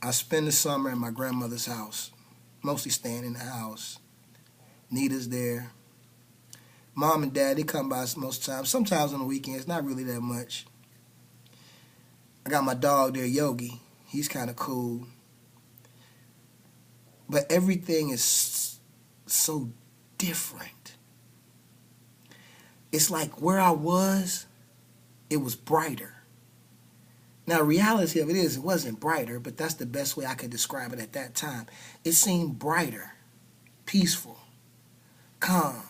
I spend the summer at my grandmother's house, mostly staying in the house. Nita's there. Mom and Dad, they come by most of the time. Sometimes on the weekends, not really that much. I got my dog there, Yogi. He's kind of cool. But everything is so different. It's like where I was, it was brighter. Now, reality of it is, it wasn't brighter, but that's the best way I could describe it at that time. It seemed brighter, peaceful, calm.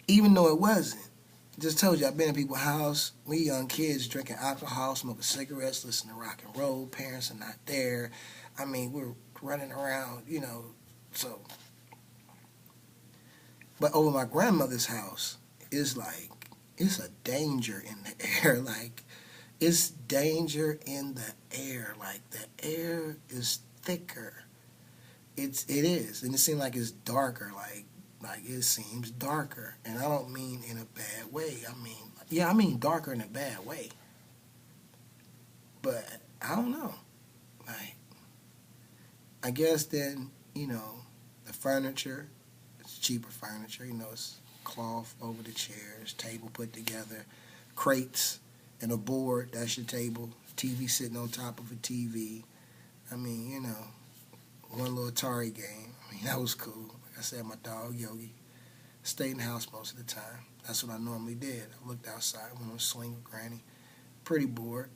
Even though it wasn't. Just told you, I've been in people's house. We young kids drinking alcohol, smoking cigarettes, listening to rock and roll. Parents are not there. I mean, we're running around, so. But over my grandmother's house, it's like, it's a danger in the air. Like, it's danger in the air. Like, the air is thicker. It is. And it seems like it's darker. Like it seems darker. And I don't mean in a bad way. I mean darker in a bad way. But I don't know. Like, I guess then, the furniture, it's cheaper furniture, it's cloth over the chairs, table put together, crates, and a board, that's your table, TV sitting on top of a TV. I mean, one little Atari game. I mean, that was cool. Like I said, my dog, Yogi, stayed in the house most of the time. That's what I normally did. I looked outside, went on a swing with Granny. Pretty bored.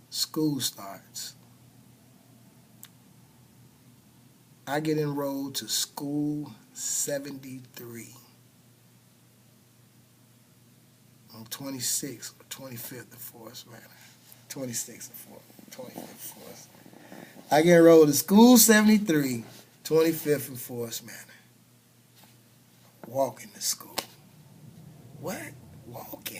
School starts. I get enrolled to school 73 on 26th or 25th of Forest Manor. 26th or 25th of Forest. I get enrolled to school 73, 25th of Forest Manor. Walking to school. What? Walking.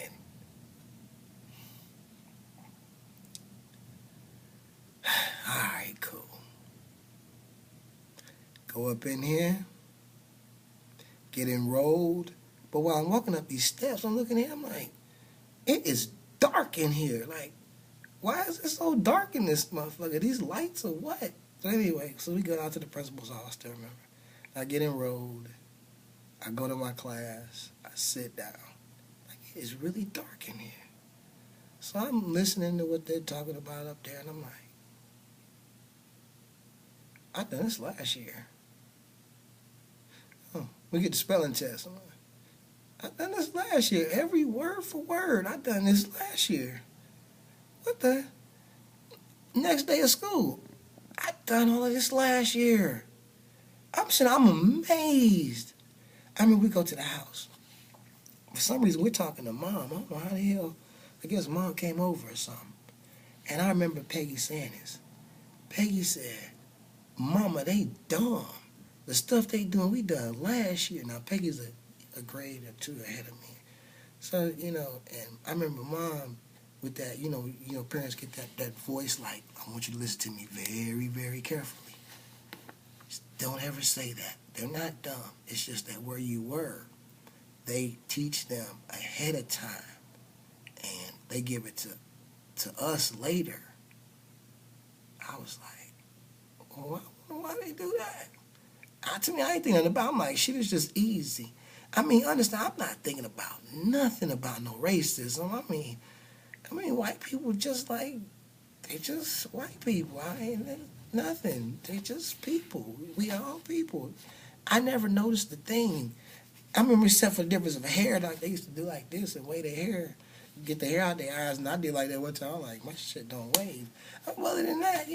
All right, cool. Go up in here, get enrolled. But while I'm walking up these steps, I'm looking at it, I'm like, it is dark in here. Like, why is it so dark in this motherfucker? These lights or what? So anyway, so we go out to the principal's office, I still remember. I get enrolled. I go to my class. I sit down. Like, it's really dark in here. So I'm listening to what they're talking about up there, and I'm like, I done this last year. Oh, we get the spelling test. I'm like, I done this last year. Every word for word, I done this last year. What the? Next day of school, I done all of this last year. I'm amazed. I mean, we go to the house. For some reason, we're talking to Mom. I don't know how the hell. I guess Mom came over or something. And I remember Peggy saying this. Peggy said, Mama, they dumb. The stuff they doing, we done last year. Now, Peggy's a grade or two ahead of me. So, and I remember Mom with that, parents get that voice like, I want you to listen to me very, very carefully. Just don't ever say that. They're not dumb. It's just that where you were, they teach them ahead of time, and they give it to us later. I was like, well, why they do that? To me, I ain't thinking about it. I'm like, shit is just easy. I mean, understand, I'm not thinking about nothing about no racism. I mean, white people just like, they just white people. I ain't nothing. They just people. We all people. I never noticed the thing. I remember, except for the difference of hair, like they used to do like this and wave their hair, get the hair out their eyes, and I did like that one time. I'm like, my shit don't wave. Other than that,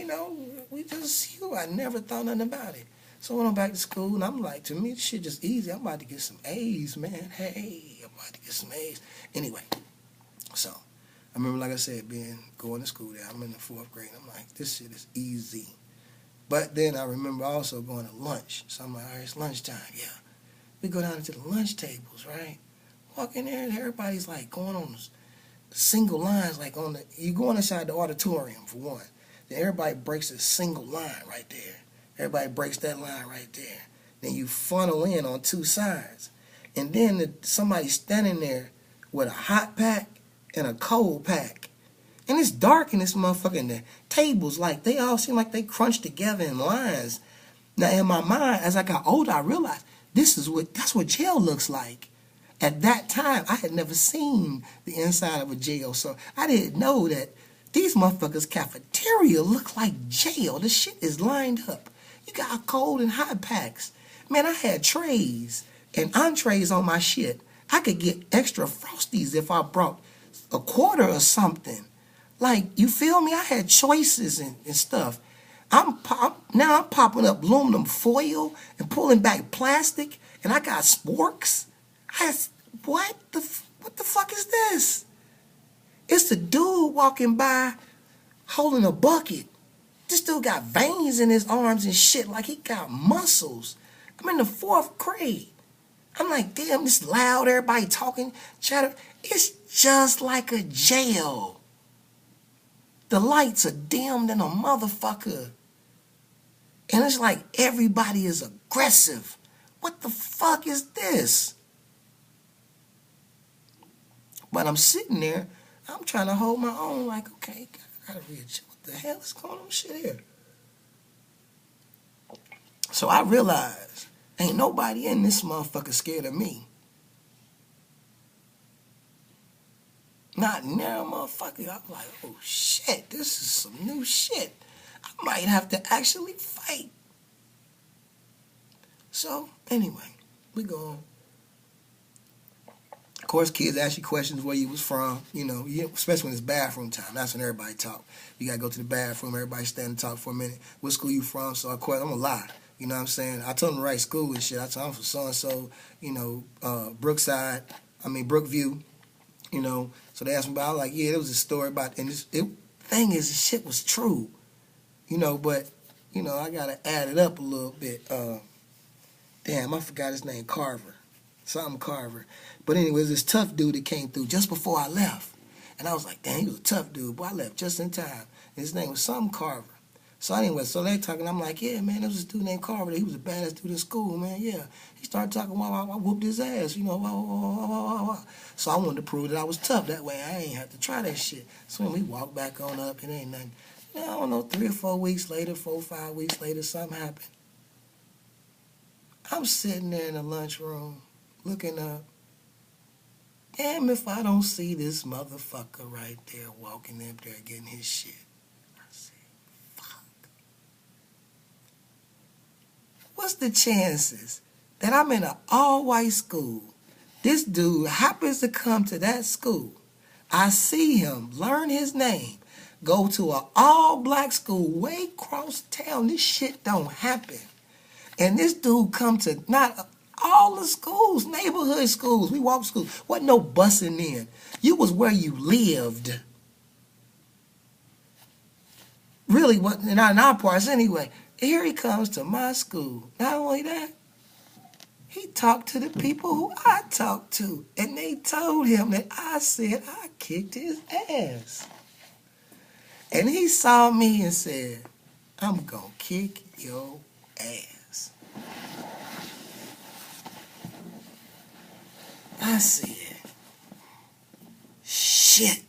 we just I never thought nothing about it. So I went on back to school, and I'm like, to me, this shit just easy. I'm about to get some A's, man. Hey, I'm about to get some A's. Anyway, so I remember, like I said, going to school there. I'm in the 4th grade. I'm like, this shit is easy. But then I remember also going to lunch. So I'm like, all right, it's lunchtime. Yeah. We go down into the lunch tables, right? Walk in there, and everybody's like going on single lines, like you go inside the auditorium for one. Then everybody breaks a single line right there. Everybody breaks that line right there. Then you funnel in on 2 sides. And then somebody's standing there with a hot pack in a cold pack. And it's dark in this motherfucker, and the tables, like, they all seem like they crunched together in lines. Now, in my mind, as I got older, I realized that's what jail looks like. At that time, I had never seen the inside of a jail, so I didn't know that these motherfuckers' cafeteria look like jail. The shit is lined up. You got cold and hot packs. Man, I had trays and entrees on my shit. I could get extra Frosties if I brought a quarter or something. Like, you feel me? I had choices and stuff. Now I'm popping up aluminum foil and pulling back plastic, and I got sporks. What the fuck is this? It's the dude walking by holding a bucket. This dude got veins in his arms and shit, like he got muscles. I'm in the 4th grade. I'm like, damn, this loud, everybody talking, chatter. It's just like a jail. The lights are dimmed than a motherfucker. And it's like everybody is aggressive. What the fuck is this? But I'm sitting there, I'm trying to hold my own, like, okay, I gotta read. What the hell is going on shit here? So I realized, ain't nobody in this motherfucker scared of me. Not now, motherfucker. I'm like, oh shit, this is some new shit. I might have to actually fight. So, anyway, we go on. Of course, kids ask you questions where you was from, you know, especially when it's bathroom time. That's when everybody talk. You got to go to the bathroom, everybody stand and talk for a minute. What school you from? So, of course, I'm going to lie. You know what I'm saying? I told them the right school and shit. I told them I'm from so-and-so, you know, Brookview, you know. So they asked me about it. I was like, yeah, there was a story about, and thing is, the shit was true. You know, but, you know, I got to add it up a little bit. Damn, I forgot his name, Carver. Something Carver. But anyways, this tough dude that came through just before I left. And I was like, damn, he was a tough dude. Boy, I left just in time. And his name was something Carver. So anyway, so they talking. I'm like, yeah, man, there was this dude named Carver. He was the baddest dude in school, man, yeah. He started talking, I whooped his ass, you know, So I wanted to prove that I was tough. That way I ain't have to try that shit. So when we walked back on up, it ain't nothing. I don't know, 3 or 4 weeks later, 4 or 5 weeks later, something happened. I'm sitting there in the lunchroom, looking up. Damn if I don't see this motherfucker right there walking up there getting his shit. I said, fuck. What's the chances that I'm in an all-white school? This dude happens to come to that school. I see him, learn his name, go to an all-black school way across town. This shit don't happen. And this dude come to not all the schools, neighborhood schools. We walked schools. Wasn't no busing in. You was where you lived. Really, not in our parts anyway. Here he comes to my school. Not only that, he talked to the people who I talked to. And they told him that I said I kicked his ass. And he saw me and said, I'm gonna kick your ass. I said, shit.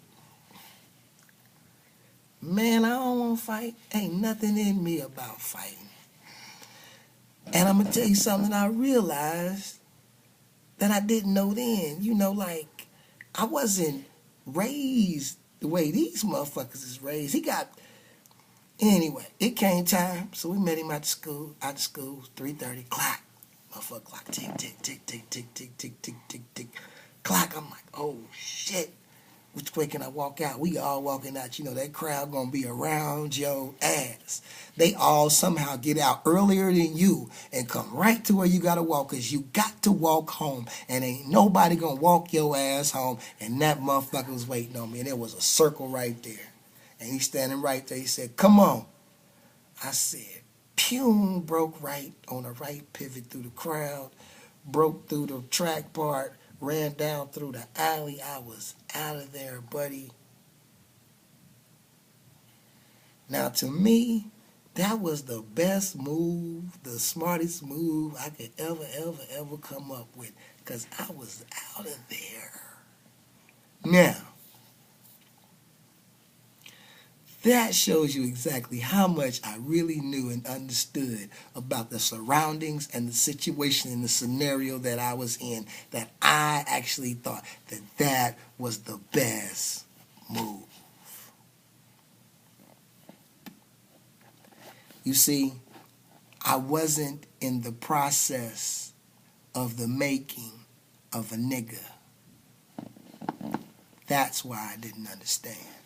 Man, I don't want to fight. Ain't nothing in me about fighting. And I'm going to tell you something I realized that I didn't know then. You know, like, I wasn't raised the way these motherfuckers is raised. Anyway, it came time, so we met him at the school, 3:30, clock. Motherfucker clock, tick, tick, tick, tick, tick, tick, tick, tick, tick, tick. Clock, I'm like, oh, shit. Which way can I walk out? We all walking out. You know, that crowd gonna be around your ass. They all somehow get out earlier than you and come right to where you gotta walk, because you got to walk home. And ain't nobody gonna walk your ass home. And that motherfucker was waiting on me. And there was a circle right there. And he's standing right there. He said, come on. I said, pew, broke right on the right pivot through the crowd, broke through the track part, ran down through the alley. I was out of there, buddy. Now, to me, that was the best move, the smartest move I could ever come up with, because I was out of there. Now, That shows you exactly how much I really knew and understood about the surroundings and the situation and the scenario that I was in, that I actually thought that that was the best move. You see, I wasn't in the process of the making of a nigga. That's why I didn't understand.